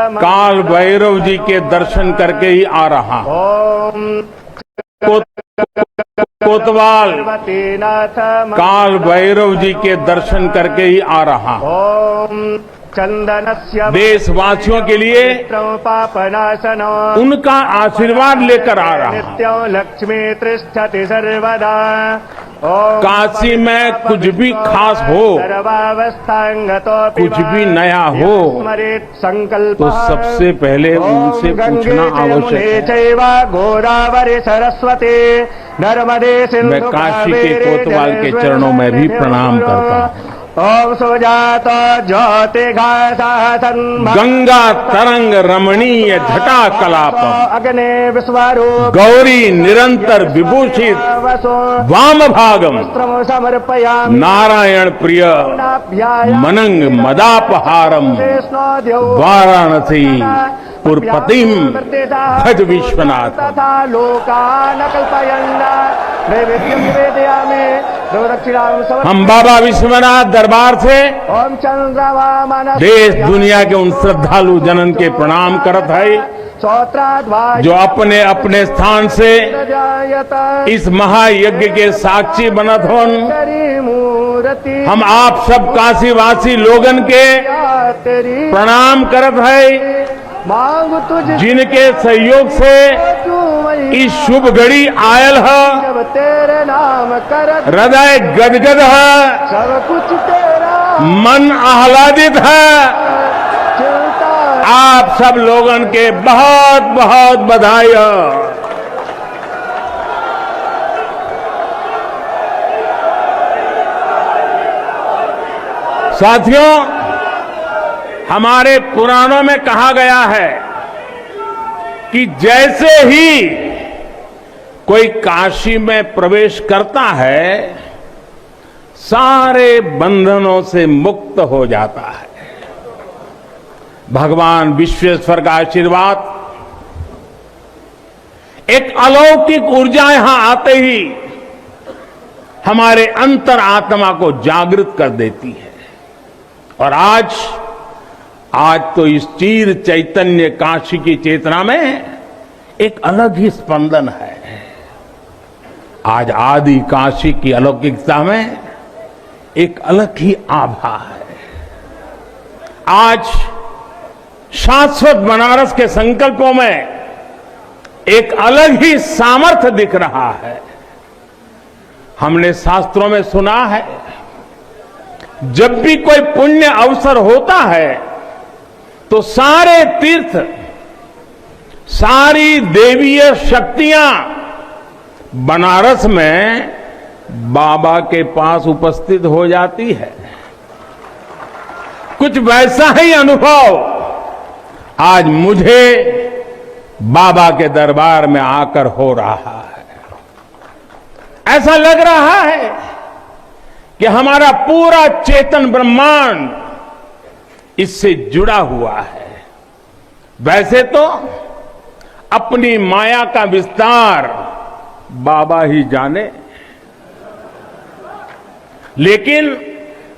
काल भैरव जी के दर्शन करके ही आ रहा हूं। कोतवाल काल भैरव जी के दर्शन करके ही आ रहा हूं। देशवासियों के लिए उनका आशीर्वाद लेकर आ रहा हूं। लक्ष्मी तिष्ठति सर्वदा। काशी में कुछ भी खास हो, कुछ भी नया हो, तो सबसे पहले उनसे पूछना आवश्यक है। गोदावरी सरस्वती नर्मदे सिंधु। मैं काशी के कोतवाल के चरणों में भी प्रणाम करता हूँ। ओम सुजात ज्योति गंगा तरंग रमणीय घटा कलापम अग्नि विश्वरूप गौरी निरंतर विभूषित वाम भागम समर्पयामि। नारायण प्रिय मनंग मदापहारम वाराणसी पुरपतिम भज विश्वनाथ। तथा लोकान कल्पयन् नैवेद्यं निवेदयामि। हम बाबा विश्वनाथ दरबार से ओम चंद्रमा देश दुनिया के उन श्रद्धालु जनन के प्रणाम करत है जो अपने अपने स्थान से इस महायज्ञ के साक्षी बनत होन। हम आप सब काशीवासी लोगन के प्रणाम करत है जिनके सहयोग से इस शुभ घड़ी आयल है। तेरे नाम कर हृदय गदगद है, सब कुछ तेरा मन आह्लादित है। आप सब लोगन के बहुत बहुत बधाई है। साथियों, हमारे पुराणों में कहा गया है कि जैसे ही कोई काशी में प्रवेश करता है सारे बंधनों से मुक्त हो जाता है। भगवान विश्वेश्वर का आशीर्वाद, एक अलौकिक ऊर्जा यहां आते ही हमारे अंतर आत्मा को जागृत कर देती है। और आज तो इस चीर चैतन्य काशी की चेतना में एक अलग ही स्पंदन है। आज आदि काशी की अलौकिकता में एक अलग ही आभा है। आज शाश्वत बनारस के संकल्पों में एक अलग ही सामर्थ्य दिख रहा है। हमने शास्त्रों में सुना है, जब भी कोई पुण्य अवसर होता है तो सारे तीर्थ, सारी देवीय शक्तियां बनारस में बाबा के पास उपस्थित हो जाती है। कुछ वैसा ही अनुभव आज मुझे बाबा के दरबार में आकर हो रहा है। ऐसा लग रहा है कि हमारा पूरा चेतन ब्रह्मांड इससे जुड़ा हुआ है। वैसे तो अपनी माया का विस्तार बाबा ही जाने, लेकिन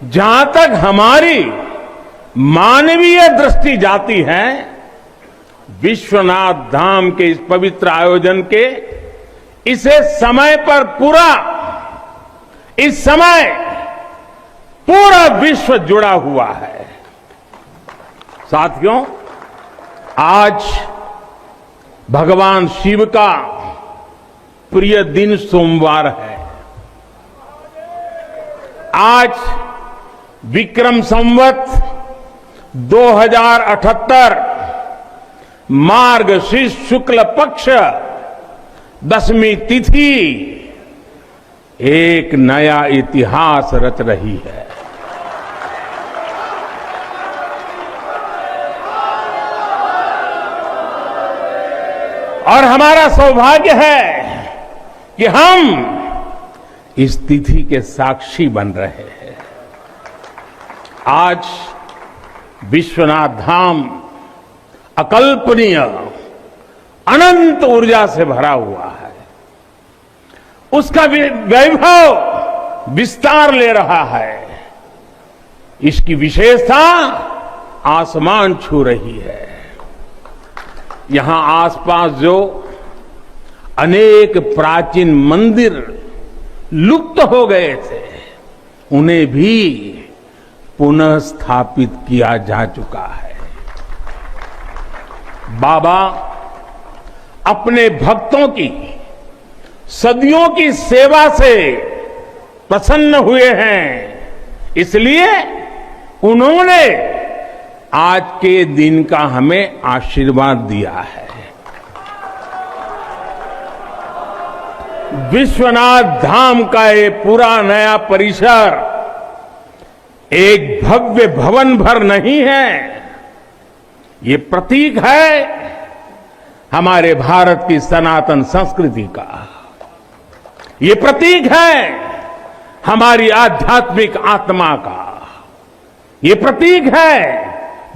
जहां तक हमारी मानवीय दृष्टि जाती है, विश्वनाथ धाम के इस पवित्र आयोजन के इसे समय पर इस समय पूरा विश्व जुड़ा हुआ है। साथियों, आज भगवान शिव का प्रिय दिन सोमवार है। आज विक्रम संवत 2078 मार्गशीर्ष शुक्ल पक्ष 10वीं तिथि एक नया इतिहास रच रही है। और हमारा सौभाग्य है कि हम इस तिथि के साक्षी बन रहे हैं। आज विश्वनाथ धाम अकल्पनीय अनंत ऊर्जा से भरा हुआ है। उसका वैभव विस्तार ले रहा है। इसकी विशेषता आसमान छू रही है। यहां आसपास जो अनेक प्राचीन मंदिर लुप्त हो गए थे, उन्हें भी पुनः स्थापित किया जा चुका है। बाबा अपने भक्तों की सदियों की सेवा से प्रसन्न हुए हैं, इसलिए उन्होंने आज के दिन का हमें आशीर्वाद दिया है। विश्वनाथ धाम का ये पूरा नया परिसर एक भव्य भवन भर नहीं है, ये प्रतीक है हमारे भारत की सनातन संस्कृति का। ये प्रतीक है हमारी आध्यात्मिक आत्मा का। ये प्रतीक है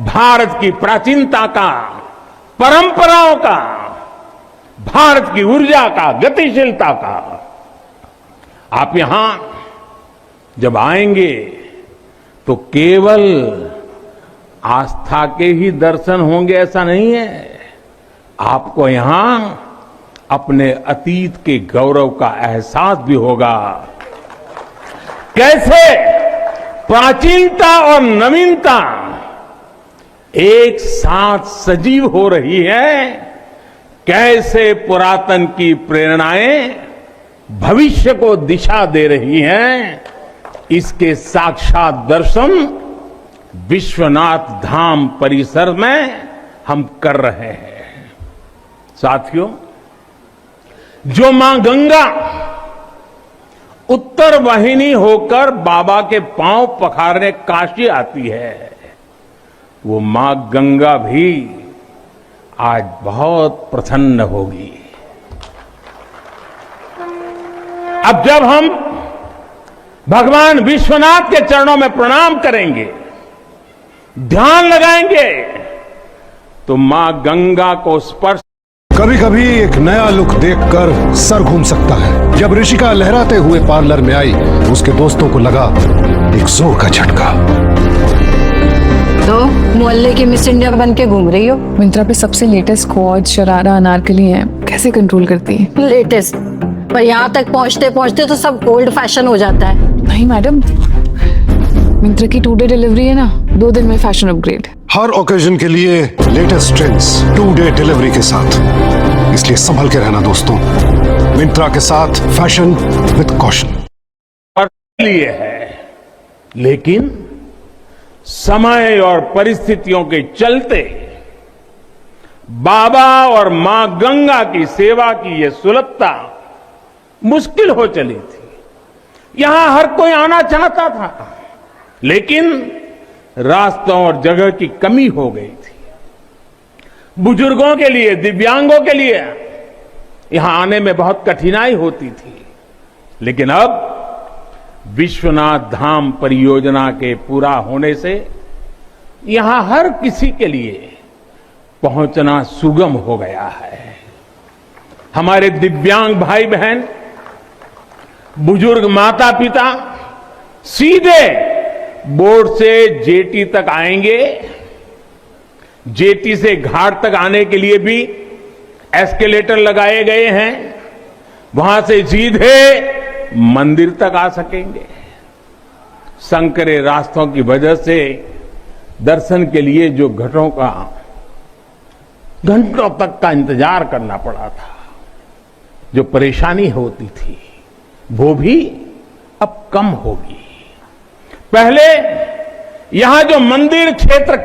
भारत की प्राचीनता का, परंपराओं का, भारत की ऊर्जा का, गतिशीलता का। आप यहां जब आएंगे तो केवल आस्था के ही दर्शन होंगे ऐसा नहीं है, आपको यहां अपने अतीत के गौरव का एहसास भी होगा। कैसे प्राचीनता और नवीनता एक साथ सजीव हो रही है, कैसे पुरातन की प्रेरणाएं भविष्य को दिशा दे रही हैं, इसके साक्षात दर्शन विश्वनाथ धाम परिसर में हम कर रहे हैं। साथियों, जो मां गंगा उत्तर वाहिनी होकर बाबा के पांव पखारने काशी आती है, वो मां गंगा भी आज बहुत प्रसन्न होगी। अब जब हम भगवान विश्वनाथ के चरणों में प्रणाम करेंगे, ध्यान लगाएंगे, तो मां गंगा को स्पर्श। कभी कभी एक नया लुक देखकर सर घूम सकता है। जब ऋषिका लहराते हुए पार्लर में आई, उसके दोस्तों को लगा एक जोर का झटका। तो मोहल्ले की मिस इंडिया बन के घूम रही हो। मिंत्रा पे सबसे लेटेस्ट क्वाड, शरारा, अनारकली है, कैसे कंट्रोल करती है? लेटेस्ट, पर यहाँ तक पहुँचते पहुँचते तो सब ओल्ड फैशन हो जाता है। नहीं मैडम, मिंत्रा की 2 डे डिलीवरी है ना, 2 दिन में फैशन अपग्रेड। हर ओकेजन के लिए लेटेस्ट ट्रेंड्स 2 डे डिलीवरी के साथ, इसलिए संभल के रहना दोस्तों। मिंत्रा के साथ फैशन विद कॉशन। लिए है, लेकिन समय और परिस्थितियों के चलते बाबा और मां गंगा की सेवा की यह सुलभता मुश्किल हो चली थी। यहां हर कोई आना चाहता था, लेकिन रास्तों और जगह की कमी हो गई थी। बुजुर्गों के लिए, दिव्यांगों के लिए यहां आने में बहुत कठिनाई होती थी। लेकिन अब विश्वनाथ धाम परियोजना के पूरा होने से यहां हर किसी के लिए पहुंचना सुगम हो गया है। हमारे दिव्यांग भाई बहन, बुजुर्ग माता पिता सीधे बोर्ड से जेटी तक आएंगे। जेटी से घाट तक आने के लिए भी एस्केलेटर लगाए गए हैं, वहां से सीधे मंदिर तक आ सकेंगे। संकरे रास्तों की वजह से दर्शन के लिए जो घाटों का घंटों तक का इंतजार करना पड़ा था, जो परेशानी होती थी, वो भी अब कम होगी। पहले यहां जो मंदिर क्षेत्र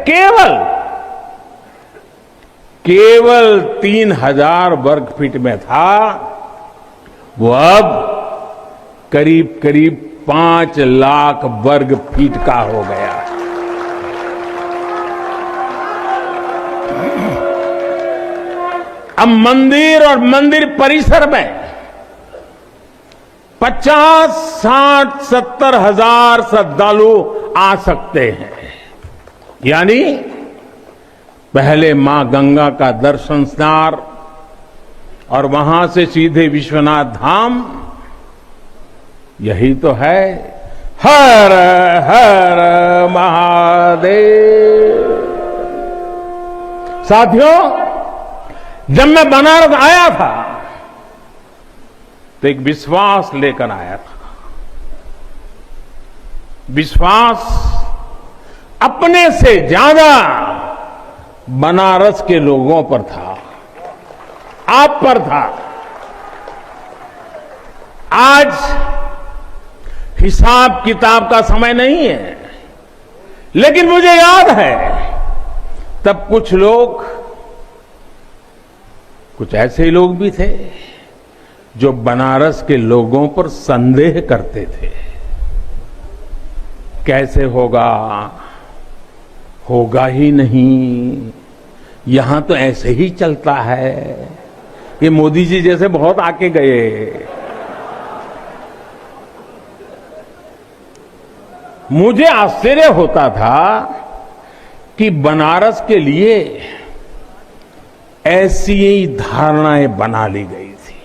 केवल 3000 वर्ग फीट में था, वो अब करीब करीब 5 लाख वर्ग फीट का हो गया। अब मंदिर और मंदिर परिसर में 50, 60, 70 हजार श्रद्धालु आ सकते हैं। यानी पहले मां गंगा का दर्शन स्नान और वहां से सीधे विश्वनाथ धाम, यही तो है हर हर महादेव। साथियों, जब मैं बनारस आया था तो एक विश्वास लेकर आया था। विश्वास अपने से ज्यादा बनारस के लोगों पर था, आप पर था। आज हिसाब किताब का समय नहीं है, लेकिन मुझे याद है तब कुछ ऐसे लोग भी थे जो बनारस के लोगों पर संदेह करते थे। कैसे होगा ही नहीं, यहां तो ऐसे ही चलता है, ये मोदी जी जैसे बहुत आके गए। मुझे आश्चर्य होता था कि बनारस के लिए ऐसी ही धारणाएं बना ली गई थी,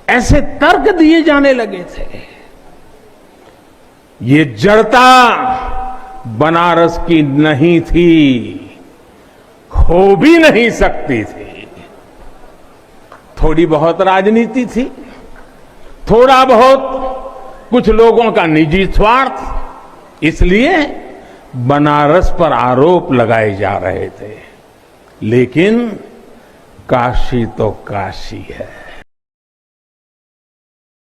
ऐसे तर्क दिए जाने लगे थे। ये जड़ता बनारस की नहीं थी, हो भी नहीं सकती थी। थोड़ी बहुत राजनीति थी, थोड़ा बहुत कुछ लोगों का निजी स्वार्थ, इसलिए बनारस पर आरोप लगाए जा रहे थे। लेकिन काशी तो काशी है।